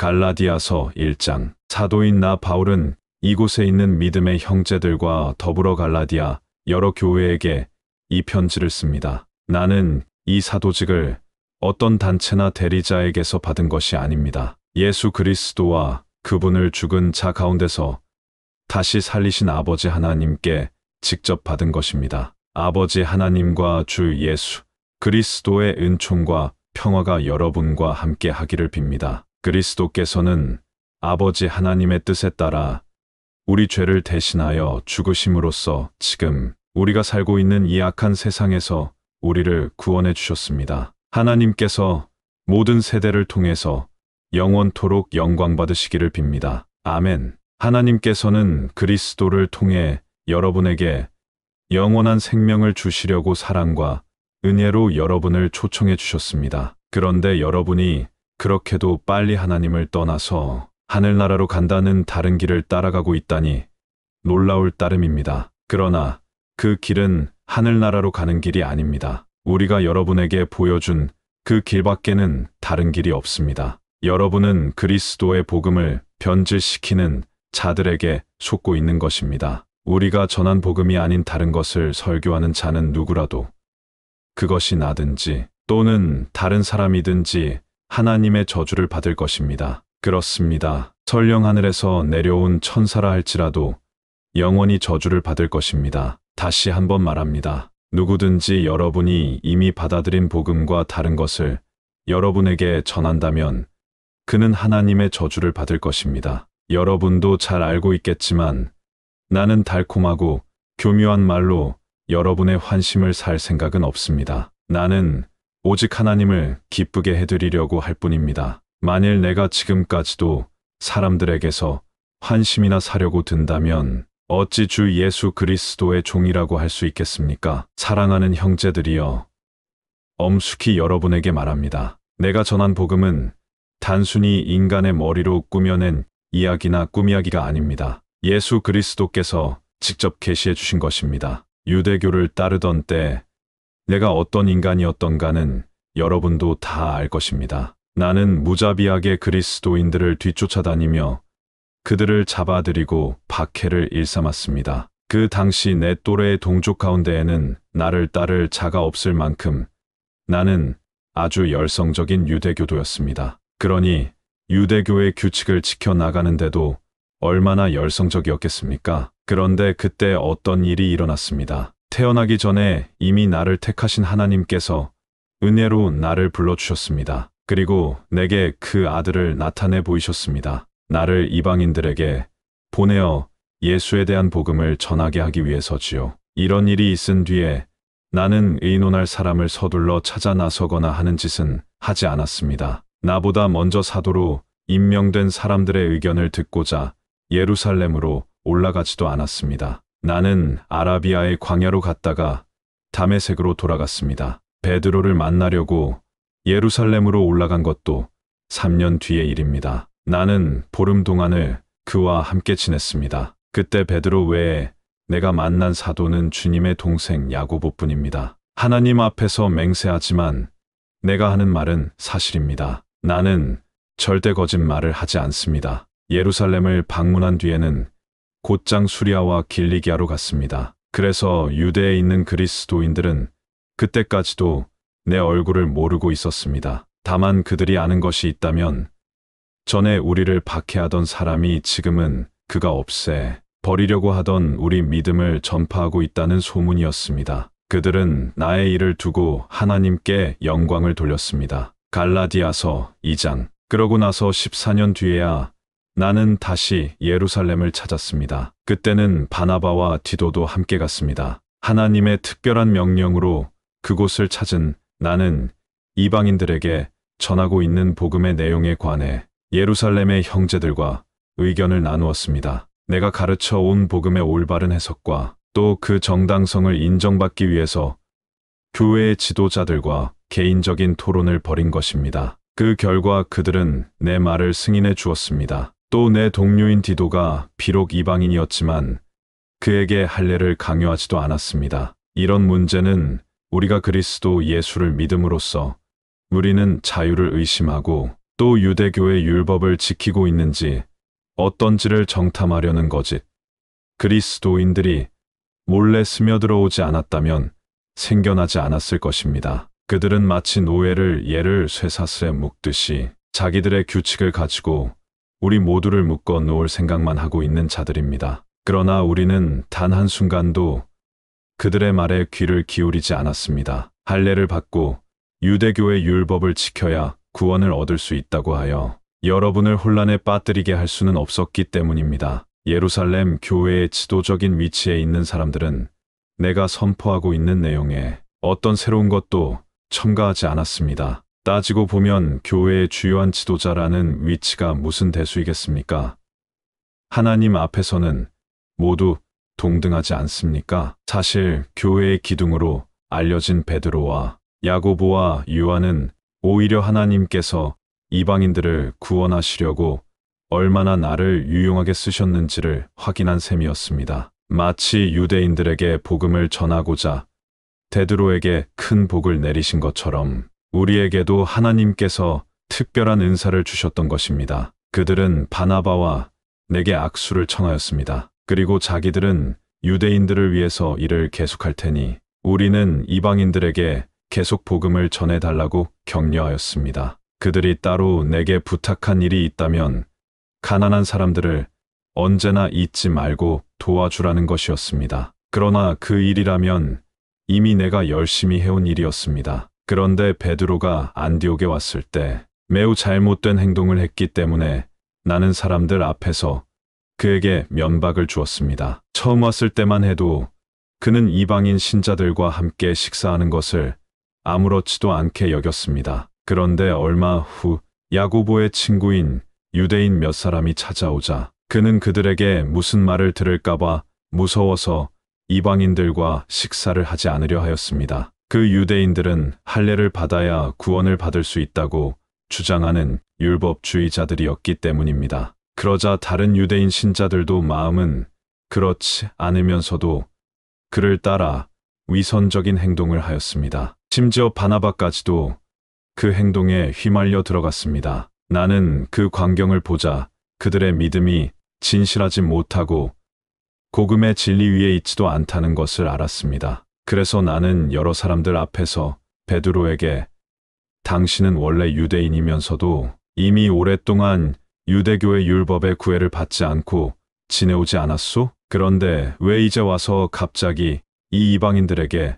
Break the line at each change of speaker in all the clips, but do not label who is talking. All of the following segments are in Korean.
갈라디아서 1장. 사도인 나 바울은 이곳에 있는 믿음의 형제들과 더불어 갈라디아 여러 교회에게 이 편지를 씁니다. 나는 이 사도직을 어떤 단체나 대리자에게서 받은 것이 아닙니다. 예수 그리스도와 그분을 죽은 자 가운데서 다시 살리신 아버지 하나님께 직접 받은 것입니다. 아버지 하나님과 주 예수 그리스도의 은총과 평화가 여러분과 함께 하기를 빕니다. 그리스도께서는 아버지 하나님의 뜻에 따라 우리 죄를 대신하여 죽으심으로써 지금 우리가 살고 있는 이 악한 세상에서 우리를 구원해 주셨습니다. 하나님께서 모든 세대를 통해서 영원토록 영광 받으시기를 빕니다. 아멘. 하나님께서는 그리스도를 통해 여러분에게 영원한 생명을 주시려고 사랑과 은혜로 여러분을 초청해 주셨습니다. 그런데 여러분이 그렇게도 빨리 하나님을 떠나서 하늘나라로 간다는 다른 길을 따라가고 있다니 놀라울 따름입니다. 그러나 그 길은 하늘나라로 가는 길이 아닙니다. 우리가 여러분에게 보여준 그 길밖에는 다른 길이 없습니다. 여러분은 그리스도의 복음을 변질시키는 자들에게 속고 있는 것입니다. 우리가 전한 복음이 아닌 다른 것을 설교하는 자는 누구라도 그것이 나든지 또는 다른 사람이든지 하나님의 저주를 받을 것입니다. 그렇습니다. 설령 하늘에서 내려온 천사라 할지라도 영원히 저주를 받을 것입니다. 다시 한번 말합니다. 누구든지 여러분이 이미 받아들인 복음과 다른 것을 여러분에게 전한다면 그는 하나님의 저주를 받을 것입니다. 여러분도 잘 알고 있겠지만 나는 달콤하고 교묘한 말로 여러분의 환심을 살 생각은 없습니다. 나는 오직 하나님을 기쁘게 해드리려고 할 뿐입니다. 만일 내가 지금까지도 사람들에게서 환심이나 사려고 든다면 어찌 주 예수 그리스도의 종이라고 할 수 있겠습니까? 사랑하는 형제들이여, 엄숙히 여러분에게 말합니다. 내가 전한 복음은 단순히 인간의 머리로 꾸며낸 이야기나 꿈이야기가 아닙니다. 예수 그리스도께서 직접 계시해 주신 것입니다. 유대교를 따르던 때 내가 어떤 인간이었던가는 여러분도 다 알 것입니다. 나는 무자비하게 그리스도인들을 뒤쫓아다니며 그들을 잡아들이고 박해를 일삼았습니다. 그 당시 내 또래의 동족 가운데에는 나를 따를 자가 없을 만큼 나는 아주 열성적인 유대교도였습니다. 그러니 유대교의 규칙을 지켜나가는데도 얼마나 열성적이었겠습니까? 그런데 그때 어떤 일이 일어났습니다. 태어나기 전에 이미 나를 택하신 하나님께서 은혜로 나를 불러주셨습니다. 그리고 내게 그 아들을 나타내 보이셨습니다. 나를 이방인들에게 보내어 예수에 대한 복음을 전하게 하기 위해서지요. 이런 일이 있은 뒤에 나는 의논할 사람을 서둘러 찾아 나서거나 하는 짓은 하지 않았습니다. 나보다 먼저 사도로 임명된 사람들의 의견을 듣고자 예루살렘으로 올라가지도 않았습니다. 나는 아라비아의 광야로 갔다가 다메섹으로 돌아갔습니다. 베드로를 만나려고 예루살렘으로 올라간 것도 3년 뒤의 일입니다. 나는 보름 동안을 그와 함께 지냈습니다. 그때 베드로 외에 내가 만난 사도는 주님의 동생 야고보뿐입니다. 하나님 앞에서 맹세하지만 내가 하는 말은 사실입니다. 나는 절대 거짓말을 하지 않습니다. 예루살렘을 방문한 뒤에는 곧장 수리아와 길리기아로 갔습니다. 그래서 유대에 있는 그리스도인들은 그때까지도 내 얼굴을 모르고 있었습니다. 다만 그들이 아는 것이 있다면 전에 우리를 박해하던 사람이 지금은 그가 없애 버리려고 하던 우리 믿음을 전파하고 있다는 소문이었습니다. 그들은 나의 일을 두고 하나님께 영광을 돌렸습니다. 갈라디아서 2장. 그러고 나서 14년 뒤에야 나는 다시 예루살렘을 찾았습니다. 그때는 바나바와 디도도 함께 갔습니다. 하나님의 특별한 명령으로 그곳을 찾은 나는 이방인들에게 전하고 있는 복음의 내용에 관해 예루살렘의 형제들과 의견을 나누었습니다. 내가 가르쳐 온 복음의 올바른 해석과 또 그 정당성을 인정받기 위해서 교회의 지도자들과 개인적인 토론을 벌인 것입니다. 그 결과 그들은 내 말을 승인해 주었습니다. 또 내 동료인 디도가 비록 이방인이었지만 그에게 할례를 강요하지도 않았습니다. 이런 문제는 우리가 그리스도 예수를 믿음으로써 우리는 자유를 의심하고 또 유대교의 율법을 지키고 있는지 어떤지를 정탐하려는 거짓. 그리스도인들이 몰래 스며들어오지 않았다면 생겨나지 않았을 것입니다. 그들은 마치 노예를 얘를 쇠사슬에 묶듯이 자기들의 규칙을 가지고 우리 모두를 묶어 놓을 생각만 하고 있는 자들입니다. 그러나 우리는 단 한순간도 그들의 말에 귀를 기울이지 않았습니다. 할례를 받고 유대교의 율법을 지켜야 구원을 얻을 수 있다고 하여 여러분을 혼란에 빠뜨리게 할 수는 없었기 때문입니다. 예루살렘 교회의 지도적인 위치에 있는 사람들은 내가 선포하고 있는 내용에 어떤 새로운 것도 첨가하지 않았습니다. 따지고 보면 교회의 주요한 지도자라는 위치가 무슨 대수이겠습니까? 하나님 앞에서는 모두 동등하지 않습니까? 사실 교회의 기둥으로 알려진 베드로와 야고보와 요한은 오히려 하나님께서 이방인들을 구원하시려고 얼마나 나를 유용하게 쓰셨는지를 확인한 셈이었습니다. 마치 유대인들에게 복음을 전하고자 베드로에게 큰 복을 내리신 것처럼 우리에게도 하나님께서 특별한 은사를 주셨던 것입니다. 그들은 바나바와 내게 악수를 청하였습니다. 그리고 자기들은 유대인들을 위해서 일을 계속할 테니 우리는 이방인들에게 계속 복음을 전해달라고 격려하였습니다. 그들이 따로 내게 부탁한 일이 있다면 가난한 사람들을 언제나 잊지 말고 도와주라는 것이었습니다. 그러나 그 일이라면 이미 내가 열심히 해온 일이었습니다. 그런데 베드로가 안디옥에 왔을 때 매우 잘못된 행동을 했기 때문에 나는 사람들 앞에서 그에게 면박을 주었습니다. 처음 왔을 때만 해도 그는 이방인 신자들과 함께 식사하는 것을 아무렇지도 않게 여겼습니다. 그런데 얼마 후 야고보의 친구인 유대인 몇 사람이 찾아오자 그는 그들에게 무슨 말을 들을까봐 무서워서 이방인들과 식사를 하지 않으려 하였습니다. 그 유대인들은 할례를 받아야 구원을 받을 수 있다고 주장하는 율법주의자들이었기 때문입니다. 그러자 다른 유대인 신자들도 마음은 그렇지 않으면서도 그를 따라 위선적인 행동을 하였습니다. 심지어 바나바까지도 그 행동에 휘말려 들어갔습니다. 나는 그 광경을 보자 그들의 믿음이 진실하지 못하고 복음의 진리 위에 있지도 않다는 것을 알았습니다. 그래서 나는 여러 사람들 앞에서 베드로에게 당신은 원래 유대인이면서도 이미 오랫동안 유대교의 율법의 구애를 받지 않고 지내오지 않았소? 그런데 왜 이제 와서 갑자기 이 이방인들에게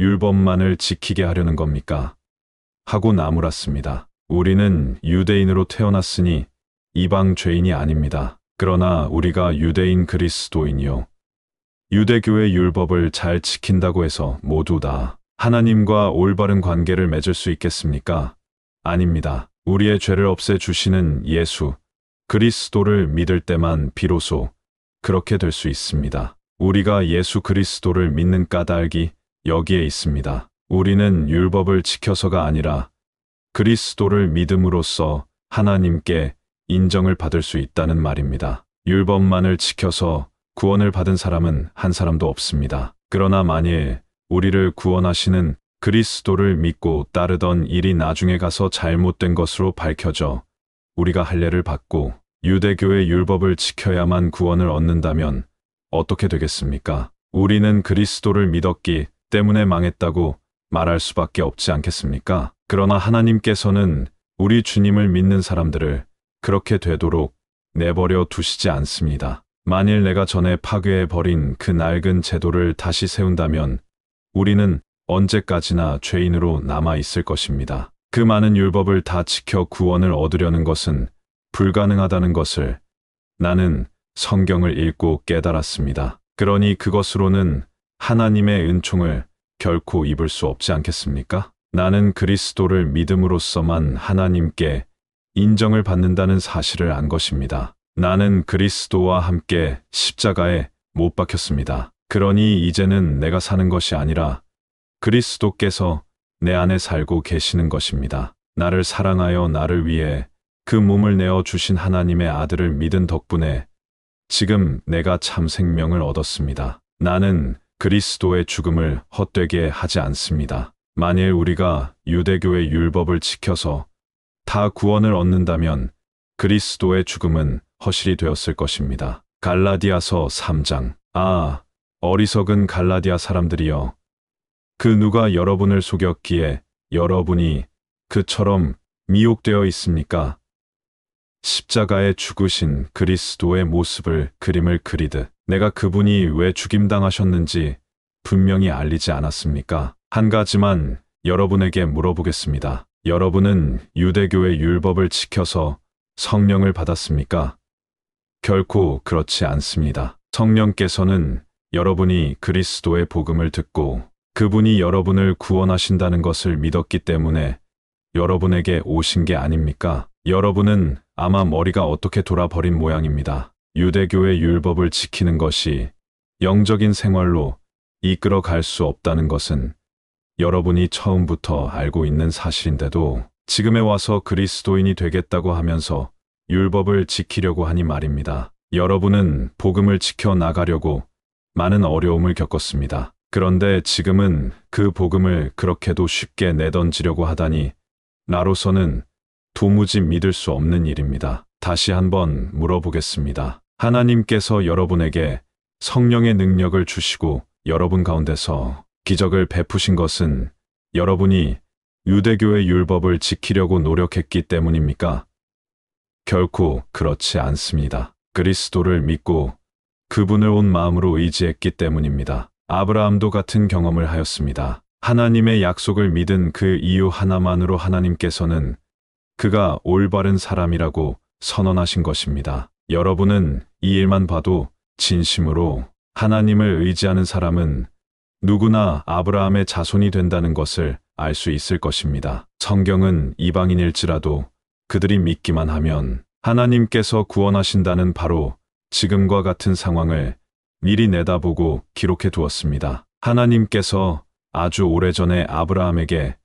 율법만을 지키게 하려는 겁니까? 하고 나무랐습니다. 우리는 유대인으로 태어났으니 이방 죄인이 아닙니다. 그러나 우리가 유대인 그리스도인이요. 유대교의 율법을 잘 지킨다고 해서 모두 다 하나님과 올바른 관계를 맺을 수 있겠습니까? 아닙니다. 우리의 죄를 없애주시는 예수 그리스도를 믿을 때만 비로소 그렇게 될 수 있습니다. 우리가 예수 그리스도를 믿는 까닭이 여기에 있습니다. 우리는 율법을 지켜서가 아니라 그리스도를 믿음으로써 하나님께 인정을 받을 수 있다는 말입니다. 율법만을 지켜서 구원을 받은 사람은 한 사람도 없습니다. 그러나 만일 우리를 구원하시는 그리스도를 믿고 따르던 일이 나중에 가서 잘못된 것으로 밝혀져 우리가 할례를 받고 유대교의 율법을 지켜야만 구원을 얻는다면 어떻게 되겠습니까? 우리는 그리스도를 믿었기 때문에 망했다고 말할 수밖에 없지 않겠습니까? 그러나 하나님께서는 우리 주님을 믿는 사람들을 그렇게 되도록 내버려 두시지 않습니다. 만일 내가 전에 파괴해버린 그 낡은 제도를 다시 세운다면 우리는 언제까지나 죄인으로 남아있을 것입니다. 그 많은 율법을 다 지켜 구원을 얻으려는 것은 불가능하다는 것을 나는 성경을 읽고 깨달았습니다. 그러니 그것으로는 하나님의 은총을 결코 입을 수 없지 않겠습니까? 나는 그리스도를 믿음으로써만 하나님께 인정을 받는다는 사실을 안 것입니다. 나는 그리스도와 함께 십자가에 못 박혔습니다. 그러니 이제는 내가 사는 것이 아니라 그리스도께서 내 안에 살고 계시는 것입니다. 나를 사랑하여 나를 위해 그 몸을 내어 주신 하나님의 아들을 믿은 덕분에 지금 내가 참 생명을 얻었습니다. 나는 그리스도의 죽음을 헛되게 하지 않습니다. 만일 우리가 유대교의 율법을 지켜서 다 구원을 얻는다면 그리스도의 죽음은 허실이 되었을 것입니다. 갈라디아서 3장. 어리석은 갈라디아 사람들이여. 그 누가 여러분을 속였기에 여러분이 그처럼 미혹되어 있습니까? 십자가에 죽으신 그리스도의 모습을 그림을 그리듯 내가 그분이 왜 죽임당하셨는지 분명히 알리지 않았습니까? 한 가지만 여러분에게 물어보겠습니다. 여러분은 유대교의 율법을 지켜서 성령을 받았습니까? 결코 그렇지 않습니다. 성령께서는 여러분이 그리스도의 복음을 듣고 그분이 여러분을 구원하신다는 것을 믿었기 때문에 여러분에게 오신 게 아닙니까? 여러분은 아마 머리가 어떻게 돌아버린 모양입니다. 유대교의 율법을 지키는 것이 영적인 생활로 이끌어 갈 수 없다는 것은 여러분이 처음부터 알고 있는 사실인데도 지금에 와서 그리스도인이 되겠다고 하면서 율법을 지키려고 하니 말입니다. 여러분은 복음을 지켜 나가려고 많은 어려움을 겪었습니다. 그런데 지금은 그 복음을 그렇게도 쉽게 내던지려고 하다니 나로서는 도무지 믿을 수 없는 일입니다. 다시 한번 물어보겠습니다. 하나님께서 여러분에게 성령의 능력을 주시고 여러분 가운데서 기적을 베푸신 것은 여러분이 유대교의 율법을 지키려고 노력했기 때문입니까? 결코 그렇지 않습니다. 그리스도를 믿고 그분을 온 마음으로 의지했기 때문입니다. 아브라함도 같은 경험을 하였습니다. 하나님의 약속을 믿은 그 이유 하나만으로 하나님께서는 그가 올바른 사람이라고 선언하신 것입니다. 여러분은 이 일만 봐도 진심으로 하나님을 의지하는 사람은 누구나 아브라함의 자손이 된다는 것을 알 수 있을 것입니다. 성경은 이방인일지라도 그들이 믿기만 하면 하나님께서 구원하신다는 바로 지금과 같은 상황을 미리 내다보고 기록해 두었습니다. 하나님께서 아주 오래전에 아브라함에게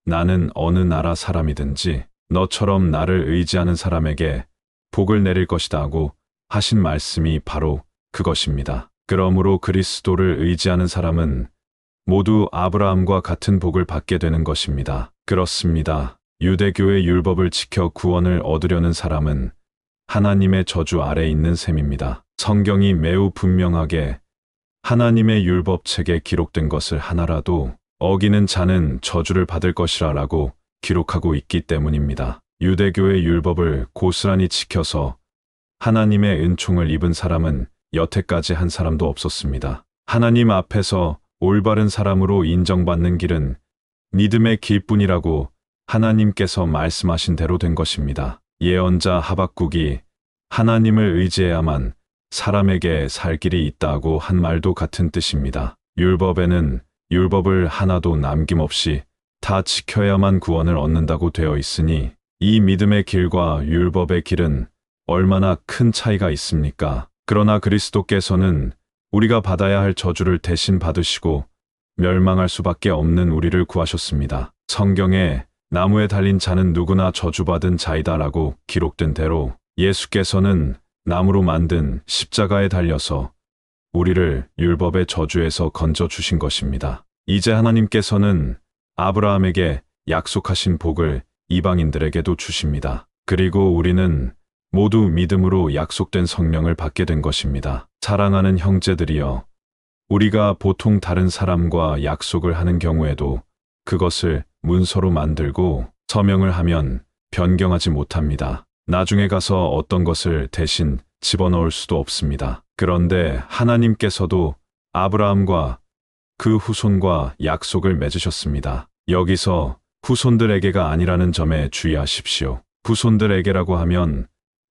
나는 어느 나라 사람이든지 너처럼 나를 의지하는 사람에게 복을 내릴 것이다 하고 하신 말씀이 바로 그것입니다. 그러므로 그리스도를 의지하는 사람은 모두 아브라함과 같은 복을 받게 되는 것입니다. 그렇습니다. 유대교의 율법을 지켜 구원을 얻으려는 사람은 하나님의 저주 아래 있는 셈입니다. 성경이 매우 분명하게 하나님의 율법책에 기록된 것을 하나라도 어기는 자는 저주를 받을 것이라고 기록하고 있기 때문입니다. 유대교의 율법을 고스란히 지켜서 하나님의 은총을 입은 사람은 여태까지 한 사람도 없었습니다. 하나님 앞에서 올바른 사람으로 인정받는 길은 믿음의 길뿐이라고 하나님께서 말씀하신 대로 된 것입니다. 예언자 하박국이 하나님을 의지해야만 사람에게 살 길이 있다고 한 말도 같은 뜻입니다. 율법에는 율법을 하나도 남김없이 다 지켜야만 구원을 얻는다고 되어 있으니 이 믿음의 길과 율법의 길은 얼마나 큰 차이가 있습니까? 그러나 그리스도께서는 우리가 받아야 할 저주를 대신 받으시고 멸망할 수밖에 없는 우리를 구하셨습니다. 성경에 나무에 달린 자는 누구나 저주받은 자이다라고 기록된 대로 예수께서는 나무로 만든 십자가에 달려서 우리를 율법의 저주에서 건져주신 것입니다. 이제 하나님께서는 아브라함에게 약속하신 복을 이방인들에게도 주십니다. 그리고 우리는 모두 믿음으로 약속된 성령을 받게 된 것입니다. 사랑하는 형제들이여, 우리가 보통 다른 사람과 약속을 하는 경우에도 그것을 문서로 만들고 서명을 하면 변경하지 못합니다. 나중에 가서 어떤 것을 대신 집어넣을 수도 없습니다. 그런데 하나님께서도 아브라함과 그 후손과 약속을 맺으셨습니다. 여기서 후손들에게가 아니라는 점에 주의하십시오. 후손들에게라고 하면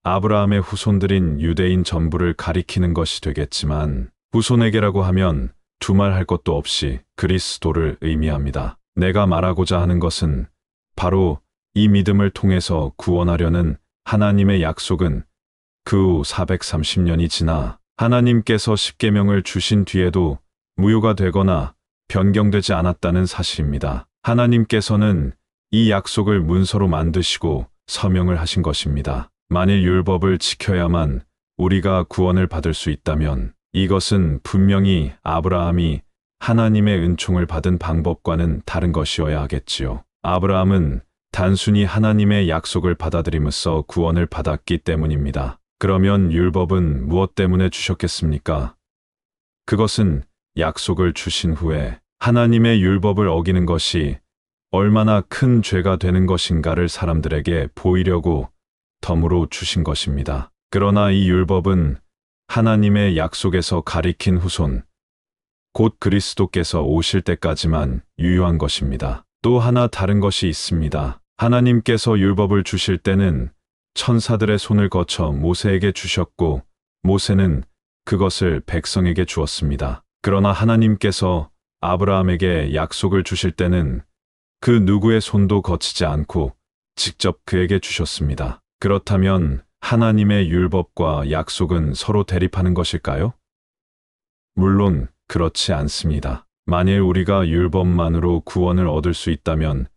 아브라함의 후손들인 유대인 전부를 가리키는 것이 되겠지만 후손에게라고 하면 두말할 것도 없이 그리스도를 의미합니다. 내가 말하고자 하는 것은 바로 이 믿음을 통해서 구원하려는 하나님의 약속은 그 후 430년이 지나 하나님께서 십계명을 주신 뒤에도 무효가 되거나 변경되지 않았다는 사실입니다. 하나님께서는 이 약속을 문서로 만드시고 서명을 하신 것입니다. 만일 율법을 지켜야만 우리가 구원을 받을 수 있다면 이것은 분명히 아브라함이 하나님의 은총을 받은 방법과는 다른 것이어야 하겠지요. 아브라함은 단순히 하나님의 약속을 받아들임으로써 구원을 받았기 때문입니다. 그러면 율법은 무엇 때문에 주셨겠습니까? 그것은 약속을 주신 후에 하나님의 율법을 어기는 것이 얼마나 큰 죄가 되는 것인가를 사람들에게 보이려고 덤으로 주신 것입니다. 그러나 이 율법은 하나님의 약속에서 가리킨 후손, 곧 그리스도께서 오실 때까지만 유효한 것입니다. 또 하나 다른 것이 있습니다. 하나님께서 율법을 주실 때는 천사들의 손을 거쳐 모세에게 주셨고 모세는 그것을 백성에게 주었습니다. 그러나 하나님께서 아브라함에게 약속을 주실 때는 그 누구의 손도 거치지 않고 직접 그에게 주셨습니다. 그렇다면 하나님의 율법과 약속은 서로 대립하는 것일까요? 물론 그렇지 않습니다. 만일 우리가 율법만으로 구원을 얻을 수 있다면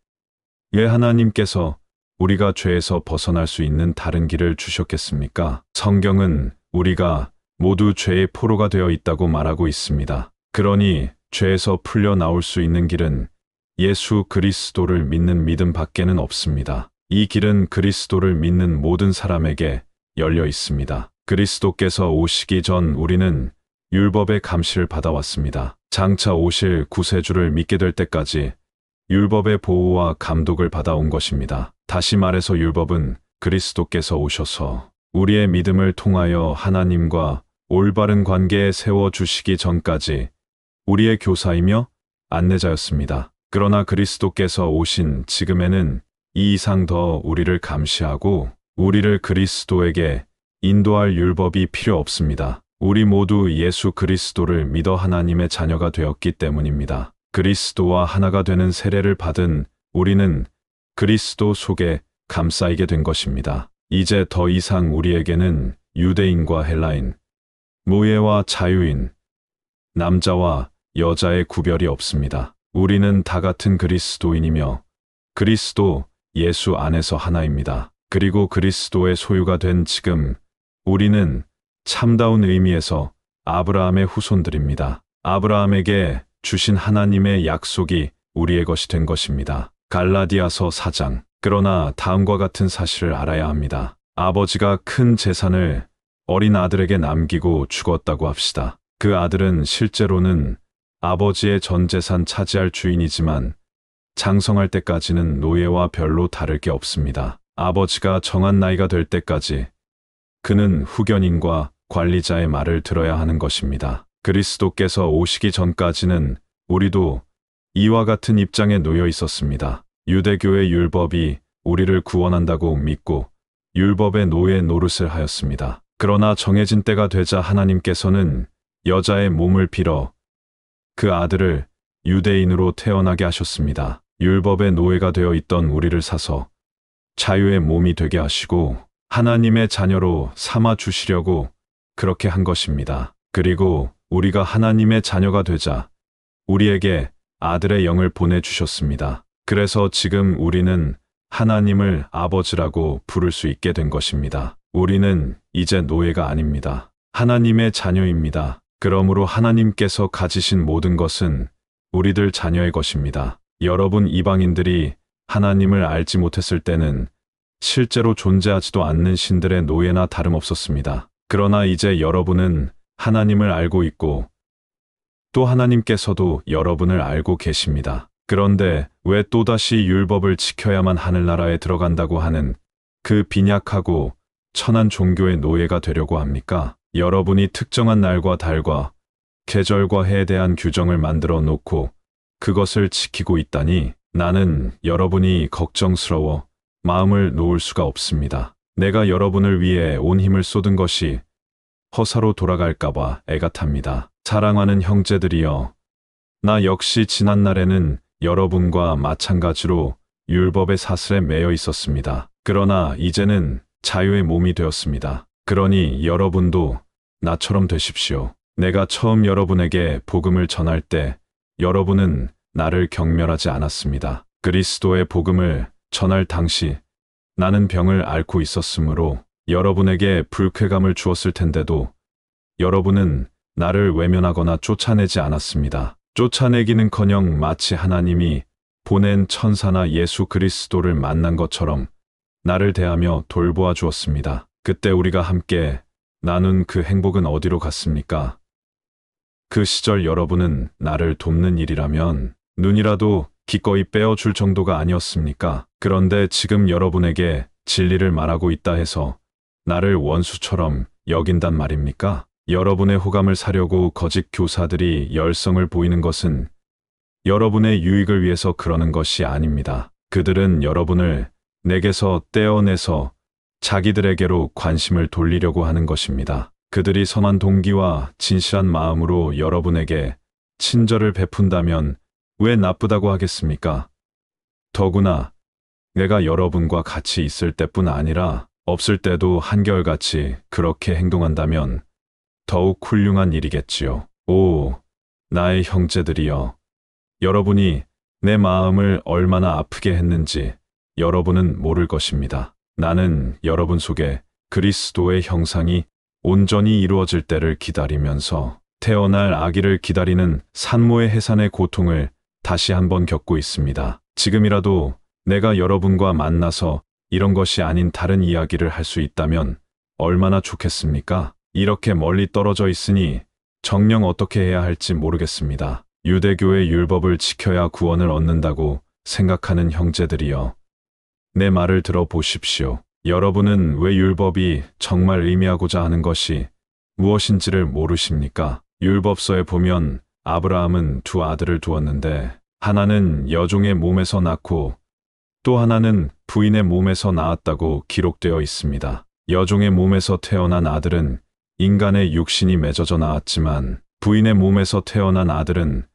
왜 하나님께서 우리가 죄에서 벗어날 수 있는 다른 길을 주셨겠습니까? 성경은 우리가 모두 죄의 포로가 되어 있다고 말하고 있습니다. 그러니 죄에서 풀려 나올 수 있는 길은 예수 그리스도를 믿는 믿음 밖에는 없습니다. 이 길은 그리스도를 믿는 모든 사람에게 열려 있습니다. 그리스도께서 오시기 전 우리는 율법의 감시를 받아왔습니다. 장차 오실 구세주를 믿게 될 때까지 율법의 보호와 감독을 받아온 것입니다. 다시 말해서 율법은 그리스도께서 오셔서 우리의 믿음을 통하여 하나님과 올바른 관계에 세워주시기 전까지 우리의 교사이며 안내자였습니다. 그러나 그리스도께서 오신 지금에는 이 이상 더 우리를 감시하고 우리를 그리스도에게 인도할 율법이 필요 없습니다. 우리 모두 예수 그리스도를 믿어 하나님의 자녀가 되었기 때문입니다. 그리스도와 하나가 되는 세례를 받은 우리는 그리스도 속에 감싸이게 된 것입니다. 이제 더 이상 우리에게는 유대인과 헬라인, 노예와 자유인, 남자와 여자의 구별이 없습니다. 우리는 다 같은 그리스도인이며 그리스도 예수 안에서 하나입니다. 그리고 그리스도의 소유가 된 지금 우리는 참다운 의미에서 아브라함의 후손들입니다. 아브라함에게 주신 하나님의 약속이 우리의 것이 된 것입니다. 갈라디아서 4장. 그러나 다음과 같은 사실을 알아야 합니다. 아버지가 큰 재산을 어린 아들에게 남기고 죽었다고 합시다. 그 아들은 실제로는 아버지의 전 재산 차지할 주인이지만 장성할 때까지는 노예와 별로 다를 게 없습니다. 아버지가 정한 나이가 될 때까지 그는 후견인과 관리자의 말을 들어야 하는 것입니다. 그리스도께서 오시기 전까지는 우리도 이와 같은 입장에 놓여 있었습니다. 유대교의 율법이 우리를 구원한다고 믿고 율법의 노예 노릇을 하였습니다. 그러나 정해진 때가 되자 하나님께서는 여자의 몸을 빌어 그 아들을 유대인으로 태어나게 하셨습니다. 율법의 노예가 되어 있던 우리를 사서 자유의 몸이 되게 하시고 하나님의 자녀로 삼아 주시려고 그렇게 한 것입니다. 그리고 우리가 하나님의 자녀가 되자 우리에게 아들의 영을 보내주셨습니다. 그래서 지금 우리는 하나님을 아버지라고 부를 수 있게 된 것입니다. 우리는 이제 노예가 아닙니다. 하나님의 자녀입니다. 그러므로 하나님께서 가지신 모든 것은 우리들 자녀의 것입니다. 여러분 이방인들이 하나님을 알지 못했을 때는 실제로 존재하지도 않는 신들의 노예나 다름없었습니다. 그러나 이제 여러분은 하나님을 알고 있고 또 하나님께서도 여러분을 알고 계십니다. 그런데 왜 또다시 율법을 지켜야만 하늘나라에 들어간다고 하는 그 빈약하고 천한 종교의 노예가 되려고 합니까? 여러분이 특정한 날과 달과 계절과 해에 대한 규정을 만들어 놓고 그것을 지키고 있다니 나는 여러분이 걱정스러워 마음을 놓을 수가 없습니다. 내가 여러분을 위해 온 힘을 쏟은 것이 허사로 돌아갈까봐 애가 탑니다. 사랑하는 형제들이여, 나 역시 지난날에는 여러분과 마찬가지로 율법의 사슬에 매여 있었습니다. 그러나 이제는 자유의 몸이 되었습니다. 그러니 여러분도 나처럼 되십시오. 내가 처음 여러분에게 복음을 전할 때 여러분은 나를 경멸하지 않았습니다. 그리스도의 복음을 전할 당시 나는 병을 앓고 있었으므로 여러분에게 불쾌감을 주었을 텐데도 여러분은 나를 외면하거나 쫓아내지 않았습니다. 쫓아내기는커녕 마치 하나님이 보낸 천사나 예수 그리스도를 만난 것처럼 나를 대하며 돌보아 주었습니다. 그때 우리가 함께 나눈 그 행복은 어디로 갔습니까? 그 시절 여러분은 나를 돕는 일이라면 눈이라도 기꺼이 빼어줄 정도가 아니었습니까? 그런데 지금 여러분에게 진리를 말하고 있다 해서 나를 원수처럼 여긴단 말입니까? 여러분의 호감을 사려고 거짓 교사들이 열성을 보이는 것은 여러분의 유익을 위해서 그러는 것이 아닙니다. 그들은 여러분을 내게서 떼어내서 자기들에게로 관심을 돌리려고 하는 것입니다. 그들이 선한 동기와 진실한 마음으로 여러분에게 친절을 베푼다면 왜 나쁘다고 하겠습니까? 더구나 내가 여러분과 같이 있을 때뿐 아니라 없을 때도 한결같이 그렇게 행동한다면 더욱 훌륭한 일이겠지요. 오, 나의 형제들이여. 여러분이 내 마음을 얼마나 아프게 했는지 여러분은 모를 것입니다. 나는 여러분 속에 그리스도의 형상이 온전히 이루어질 때를 기다리면서 태어날 아기를 기다리는 산모의 해산의 고통을 다시 한번 겪고 있습니다. 지금이라도 내가 여러분과 만나서 이런 것이 아닌 다른 이야기를 할 수 있다면 얼마나 좋겠습니까? 이렇게 멀리 떨어져 있으니 정녕 어떻게 해야 할지 모르겠습니다. 유대교의 율법을 지켜야 구원을 얻는다고 생각하는 형제들이여. 내 말을 들어보십시오. 여러분은 왜 율법이 정말 의미하고자 하는 것이 무엇인지를 모르십니까? 율법서에 보면 아브라함은 두 아들을 두었는데 하나는 여종의 몸에서 낳고 또 하나는 부인의 몸에서 낳았다고 기록되어 있습니다. 여종의 몸에서 태어난 아들은 인간의 육신이 맺어져 나왔지만 부인의 몸에서 태어난 아들은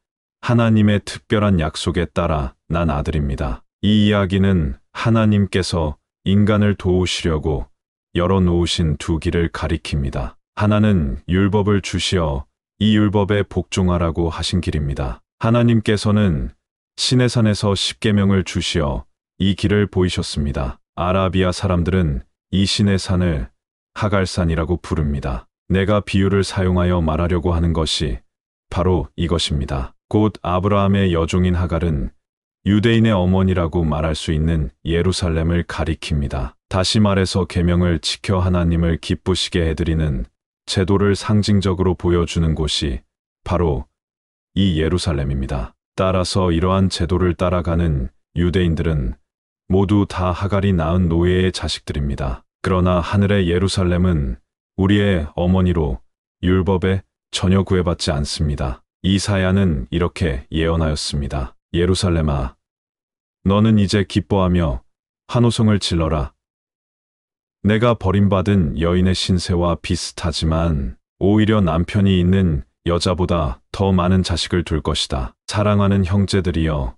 하나님의 특별한 약속에 따라 난 아들입니다. 이 이야기는 하나님께서 인간을 도우시려고 열어놓으신 두 길을 가리킵니다. 하나는 율법을 주시어 이 율법에 복종하라고 하신 길입니다. 하나님께서는 시내산에서 십계명을 주시어 이 길을 보이셨습니다. 아라비아 사람들은 이 시내산을 하갈산이라고 부릅니다. 내가 비유를 사용하여 말하려고 하는 것이 바로 이것입니다. 곧 아브라함의 여종인 하갈은 유대인의 어머니라고 말할 수 있는 예루살렘을 가리킵니다. 다시 말해서 계명을 지켜 하나님을 기쁘시게 해드리는 제도를 상징적으로 보여주는 곳이 바로 이 예루살렘입니다. 따라서 이러한 제도를 따라가는 유대인들은 모두 다 하갈이 낳은 노예의 자식들입니다. 그러나 하늘의 예루살렘은 우리의 어머니로 율법에 전혀 구애받지 않습니다. 이사야는 이렇게 예언하였습니다. 예루살렘아, 너는 이제 기뻐하며 환호성을 질러라. 내가 버림받은 여인의 신세와 비슷하지만 오히려 남편이 있는 여자보다 더 많은 자식을 둘 것이다. 사랑하는 형제들이여,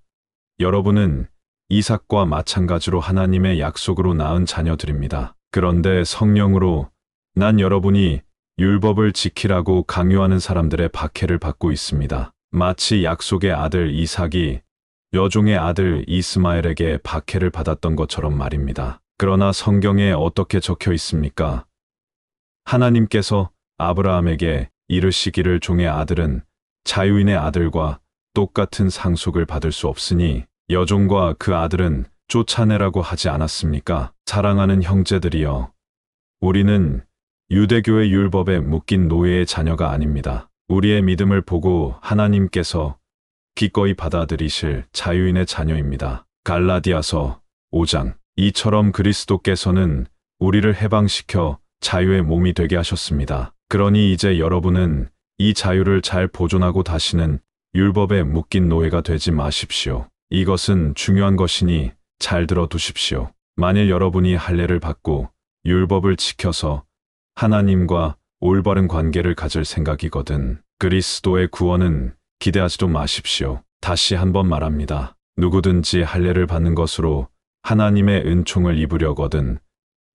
여러분은 이삭과 마찬가지로 하나님의 약속으로 낳은 자녀들입니다. 그런데 성령으로 난 여러분이 율법을 지키라고 강요하는 사람들의 박해를 받고 있습니다. 마치 약속의 아들 이삭이 여종의 아들 이스마엘에게 박해를 받았던 것처럼 말입니다. 그러나 성경에 어떻게 적혀 있습니까? 하나님께서 아브라함에게 이르시기를 종의 아들은 자유인의 아들과 똑같은 상속을 받을 수 없으니 여종과 그 아들은 쫓아내라고 하지 않았습니까? 사랑하는 형제들이여, 우리는 유대교의 율법에 묶인 노예의 자녀가 아닙니다. 우리의 믿음을 보고 하나님께서 기꺼이 받아들이실 자유인의 자녀입니다. 갈라디아서 5장. 이처럼 그리스도께서는 우리를 해방시켜 자유의 몸이 되게 하셨습니다. 그러니 이제 여러분은 이 자유를 잘 보존하고 다시는 율법에 묶인 노예가 되지 마십시오. 이것은 중요한 것이니 잘 들어두십시오. 만일 여러분이 할례를 받고 율법을 지켜서 하나님과 올바른 관계를 가질 생각이거든 그리스도의 구원은 기대하지도 마십시오. 다시 한번 말합니다. 누구든지 할례를 받는 것으로 하나님의 은총을 입으려거든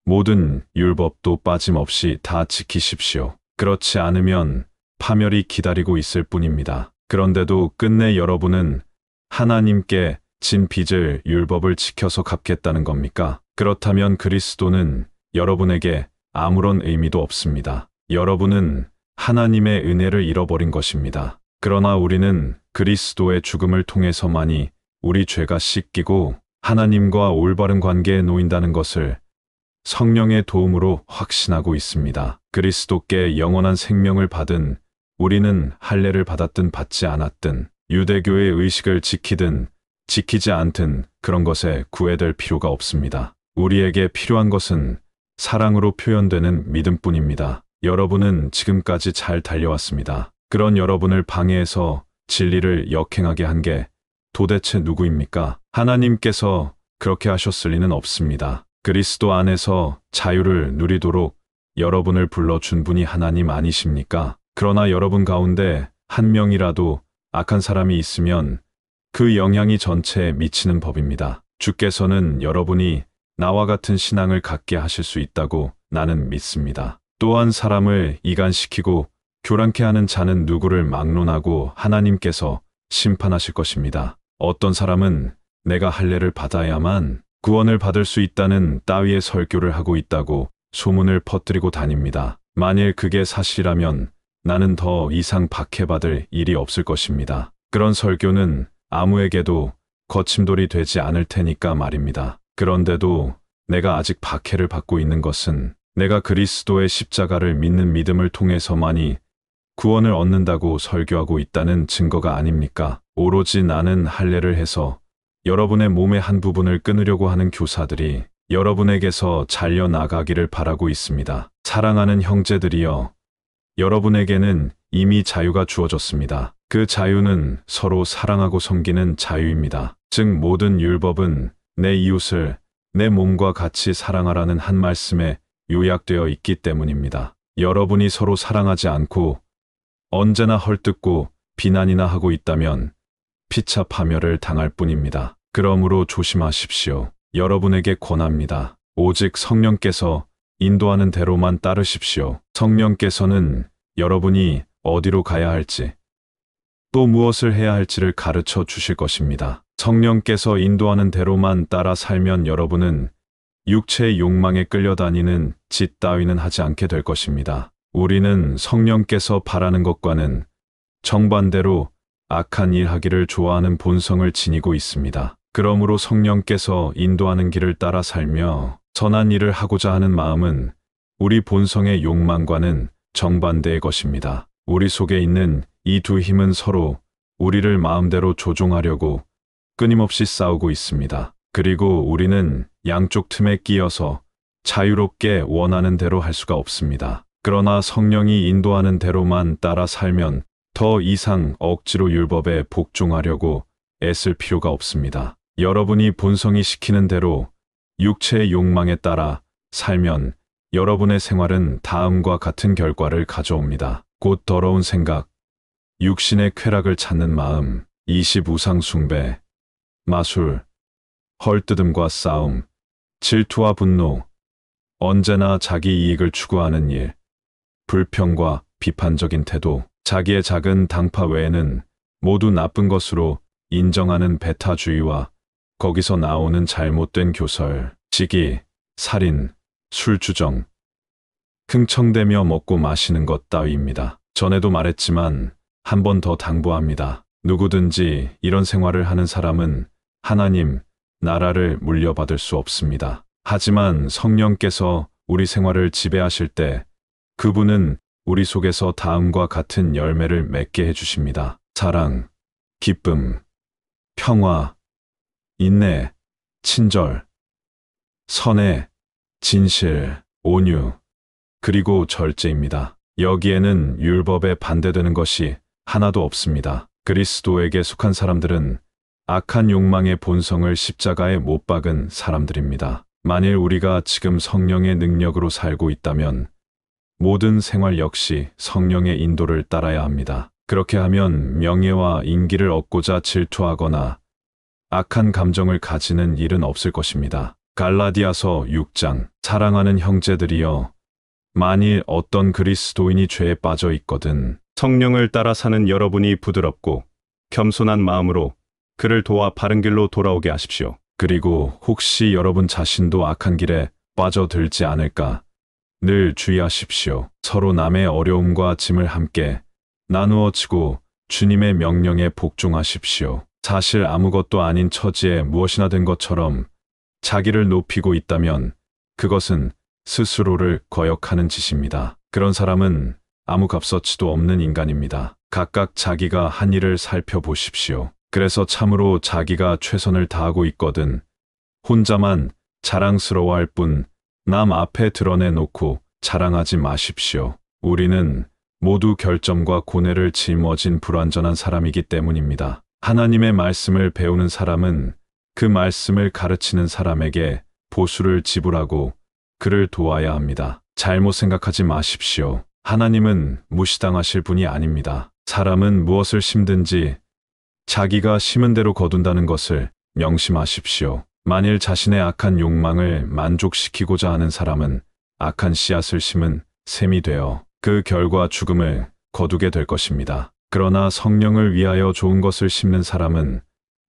모든 율법도 빠짐없이 다 지키십시오. 그렇지 않으면 파멸이 기다리고 있을 뿐입니다. 그런데도 끝내 여러분은 하나님께 진 빚을 율법을 지켜서 갚겠다는 겁니까? 그렇다면 그리스도는 여러분에게 아무런 의미도 없습니다. 여러분은 하나님의 은혜를 잃어버린 것입니다. 그러나 우리는 그리스도의 죽음을 통해서만이 우리 죄가 씻기고 하나님과 올바른 관계에 놓인다는 것을 성령의 도움으로 확신하고 있습니다. 그리스도께 영원한 생명을 받은 우리는 할례를 받았든 받지 않았든 유대교의 의식을 지키든 지키지 않든 그런 것에 구애될 필요가 없습니다. 우리에게 필요한 것은 사랑으로 표현되는 믿음뿐입니다. 여러분은 지금까지 잘 달려왔습니다. 그런 여러분을 방해해서 진리를 역행하게 한 게 도대체 누구입니까? 하나님께서 그렇게 하셨을 리는 없습니다. 그리스도 안에서 자유를 누리도록 여러분을 불러준 분이 하나님 아니십니까? 그러나 여러분 가운데 한 명이라도 악한 사람이 있으면 그 영향이 전체에 미치는 법입니다. 주께서는 여러분이 나와 같은 신앙을 갖게 하실 수 있다고 나는 믿습니다. 또한 사람을 이간시키고 교란케 하는 자는 누구를 막론하고 하나님께서 심판하실 것입니다. 어떤 사람은 내가 할례를 받아야만 구원을 받을 수 있다는 따위의 설교를 하고 있다고 소문을 퍼뜨리고 다닙니다. 만일 그게 사실이라면 나는 더 이상 박해받을 일이 없을 것입니다. 그런 설교는 아무에게도 거침돌이 되지 않을 테니까 말입니다. 그런데도 내가 아직 박해를 받고 있는 것은 내가 그리스도의 십자가를 믿는 믿음을 통해서만이 구원을 얻는다고 설교하고 있다는 증거가 아닙니까? 오로지 나는 할례를 해서 여러분의 몸의 한 부분을 끊으려고 하는 교사들이 여러분에게서 잘려나가기를 바라고 있습니다. 사랑하는 형제들이여, 여러분에게는 이미 자유가 주어졌습니다. 그 자유는 서로 사랑하고 섬기는 자유입니다. 즉 모든 율법은 내 이웃을 내 몸과 같이 사랑하라는 한 말씀에 요약되어 있기 때문입니다. 여러분이 서로 사랑하지 않고 언제나 헐뜯고 비난이나 하고 있다면 피차 파멸을 당할 뿐입니다. 그러므로 조심하십시오. 여러분에게 권합니다. 오직 성령께서 인도하는 대로만 따르십시오. 성령께서는 여러분이 어디로 가야 할지, 또 무엇을 해야 할지를 가르쳐 주실 것입니다. 성령께서 인도하는 대로만 따라 살면 여러분은 육체의 욕망에 끌려다니는 짓 따위는 하지 않게 될 것입니다. 우리는 성령께서 바라는 것과는 정반대로 악한 일 하기를 좋아하는 본성을 지니고 있습니다. 그러므로 성령께서 인도하는 길을 따라 살며 선한 일을 하고자 하는 마음은 우리 본성의 욕망과는 정반대의 것입니다. 우리 속에 있는 이 두 힘은 서로 우리를 마음대로 조종하려고 끊임없이 싸우고 있습니다. 그리고 우리는 양쪽 틈에 끼어서 자유롭게 원하는 대로 할 수가 없습니다. 그러나 성령이 인도하는 대로만 따라 살면 더 이상 억지로 율법에 복종하려고 애쓸 필요가 없습니다. 여러분이 본성이 시키는 대로 육체의 욕망에 따라 살면 여러분의 생활은 다음과 같은 결과를 가져옵니다. 곧 더러운 생각, 육신의 쾌락을 찾는 마음, 우상 숭배, 마술, 헐뜯음과 싸움, 질투와 분노, 언제나 자기 이익을 추구하는 일, 불평과 비판적인 태도, 자기의 작은 당파 외에는 모두 나쁜 것으로 인정하는 배타주의와 거기서 나오는 잘못된 교설, 시기, 살인, 술주정, 흥청대며 먹고 마시는 것 따위입니다. 전에도 말했지만 한 번 더 당부합니다. 누구든지 이런 생활을 하는 사람은 하나님 나라를 물려받을 수 없습니다. 하지만 성령께서 우리 생활을 지배하실 때 그분은 우리 속에서 다음과 같은 열매를 맺게 해주십니다. 사랑, 기쁨, 평화, 인내, 친절, 선해, 진실, 온유, 그리고 절제입니다. 여기에는 율법에 반대되는 것이 하나도 없습니다. 그리스도에게 속한 사람들은 악한 욕망의 본성을 십자가에 못 박은 사람들입니다. 만일 우리가 지금 성령의 능력으로 살고 있다면 모든 생활 역시 성령의 인도를 따라야 합니다. 그렇게 하면 명예와 인기를 얻고자 질투하거나 악한 감정을 가지는 일은 없을 것입니다. 갈라디아서 6장. 사랑하는 형제들이여, 만일 어떤 그리스도인이 죄에 빠져 있거든 성령을 따라 사는 여러분이 부드럽고 겸손한 마음으로 그를 도와 바른 길로 돌아오게 하십시오. 그리고 혹시 여러분 자신도 악한 길에 빠져들지 않을까 늘 주의하십시오. 서로 남의 어려움과 짐을 함께 나누어 지고 주님의 명령에 복종하십시오. 사실 아무것도 아닌 처지에 무엇이나 된 것처럼 자기를 높이고 있다면 그것은 스스로를 거역하는 짓입니다. 그런 사람은 아무 값어치도 없는 인간입니다. 각각 자기가 한 일을 살펴보십시오. 그래서 참으로 자기가 최선을 다하고 있거든 혼자만 자랑스러워할 뿐 남 앞에 드러내놓고 자랑하지 마십시오. 우리는 모두 결점과 고뇌를 짊어진 불완전한 사람이기 때문입니다. 하나님의 말씀을 배우는 사람은 그 말씀을 가르치는 사람에게 보수를 지불하고 그를 도와야 합니다. 잘못 생각하지 마십시오. 하나님은 무시당하실 분이 아닙니다. 사람은 무엇을 심든지 자기가 심은 대로 거둔다는 것을 명심하십시오. 만일 자신의 악한 욕망을 만족시키고자 하는 사람은 악한 씨앗을 심은 셈이 되어 그 결과 죽음을 거두게 될 것입니다. 그러나 성령을 위하여 좋은 것을 심는 사람은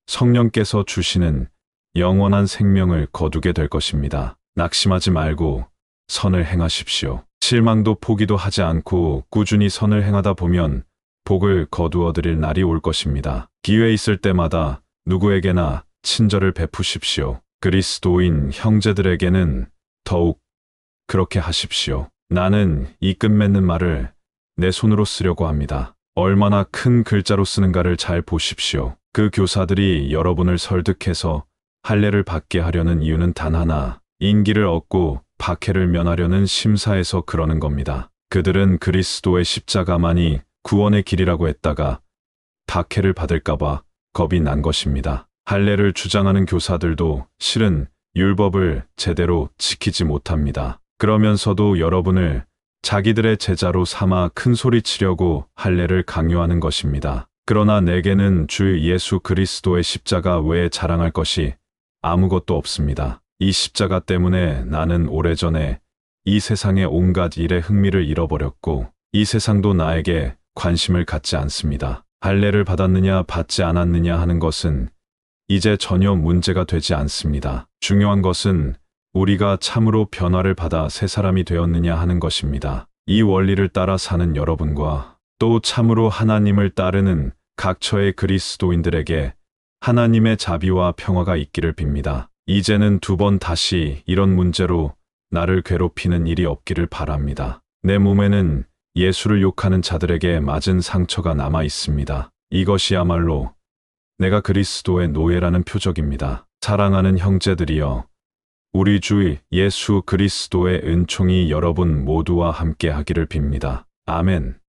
성령께서 주시는 영원한 생명을 거두게 될 것입니다. 낙심하지 말고 선을 행하십시오. 실망도 포기도 하지 않고 꾸준히 선을 행하다 보면 복을 거두어 드릴 날이 올 것입니다. 기회 있을 때마다 누구에게나 친절을 베푸십시오. 그리스도인 형제들에게는 더욱 그렇게 하십시오. 나는 이 끝맺는 말을 내 손으로 쓰려고 합니다. 얼마나 큰 글자로 쓰는가를 잘 보십시오. 그 교사들이 여러분을 설득해서 할례를 받게 하려는 이유는 단 하나, 인기를 얻고 박해를 면하려는 심사에서 그러는 겁니다. 그들은 그리스도의 십자가만이 구원의 길이라고 했다가 박해를 받을까봐 겁이 난 것입니다. 할례를 주장하는 교사들도 실은 율법을 제대로 지키지 못합니다. 그러면서도 여러분을 자기들의 제자로 삼아 큰소리치려고 할례를 강요하는 것입니다. 그러나 내게는 주 예수 그리스도의 십자가 외에 자랑할 것이 아무것도 없습니다. 이 십자가 때문에 나는 오래전에 이 세상의 온갖 일에 흥미를 잃어버렸고 이 세상도 나에게 관심을 갖지 않습니다. 할례를 받았느냐 받지 않았느냐 하는 것은 이제 전혀 문제가 되지 않습니다. 중요한 것은 우리가 참으로 변화를 받아 새 사람이 되었느냐 하는 것입니다. 이 원리를 따라 사는 여러분과 또 참으로 하나님을 따르는 각처의 그리스도인들에게 하나님의 자비와 평화가 있기를 빕니다. 이제는 두 번 다시 이런 문제로 나를 괴롭히는 일이 없기를 바랍니다. 내 몸에는 예수를 욕하는 자들에게 맞은 상처가 남아 있습니다. 이것이야말로 내가 그리스도의 노예라는 표적입니다. 사랑하는 형제들이여, 우리 주 예수 그리스도의 은총이 여러분 모두와 함께 하기를 빕니다. 아멘.